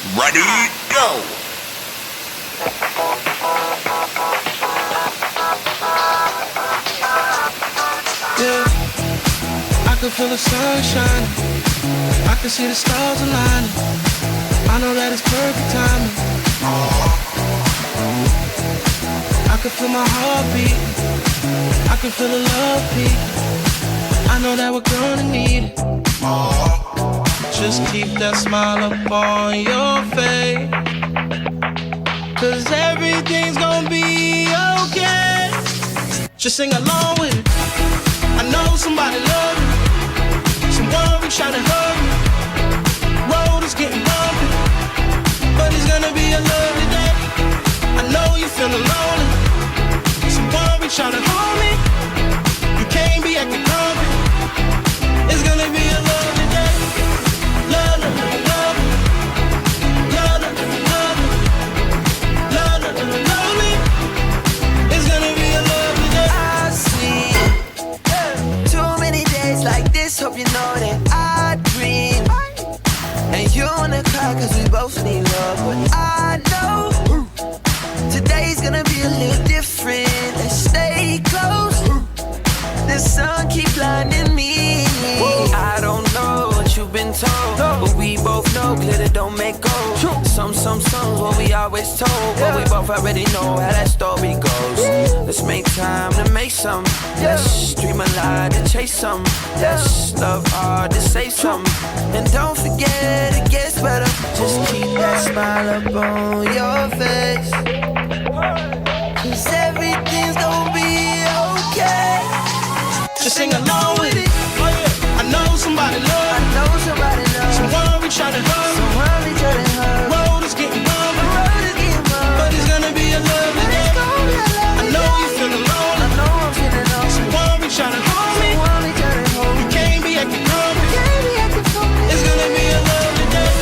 Ready, go! Yeah, I can feel the sun shining. I can see the stars aligning. I know that it's perfect timing. I can feel my heart beat. I can feel the love beat. I know that we're gonna need it. Just keep that smile up on your face, 'cause everything's gonna be okay. Just sing along with it. I know somebody love you. Someone reach out and hug you. Road is getting bumpy, but it's gonna be a lovely day. I know you're feeling lonely. Someone reach out and hold me. You can't be acting grumpy. It's gonna be a lovely day. Love, love, love, love, love, love, love, love, love me. It's gonna be a lovely day. I see too many days like this. Hope you know that I dream. And you wanna cry 'cause we both need love. But I know today's gonna be a little different. Let's stay close. The sun keep blinding me. I don't know what you've been told, but we both know glitter don't make gold. Some songs what we always told, but we both already know how that story goes. Let's make time to make some. Let's dream a lot to chase some. Let's love hard to say some. And don't forget it gets better. Just keep that smile up on your face, 'cause everything's gonna be okay. Just sing along with it. Oh yeah. I know somebody love. I know somebody loves. Someone reach out and hug. Someone reach out and hug. Road is getting bumpy, The road is getting bumpy, but it's gonna be a lovely but day. it's gonna be a lovely I know day. you're feeling lonely. I know I'm feeling lonely. Someone reach out and hold me. Someone reach out and hold You me. can't be acting grumpy. Can't be acting funny. It's gonna be a lovely day.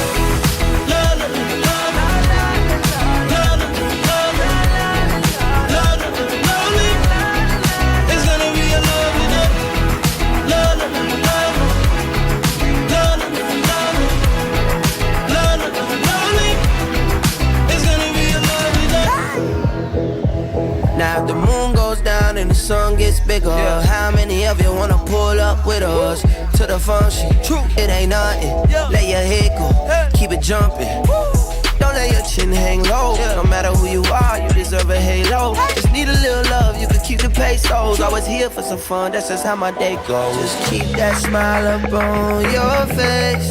Love, love, love, love, love, love, love, love me. It's gonna be a lovely day. Love, love, love, love, love, love, love me. It's gonna be a lovely day. Now if the moon goes down and the sun gets bigger, how many of you wanna pull up with us to the function? It ain't nothing. Let your head go, keep it jumping. Don't let your chin hang low. No matter who you are, you deserve a halo. Just need a little love, you can keep the pesos. Always here for some fun, that's just how my day goes. Just keep that smile up on your face,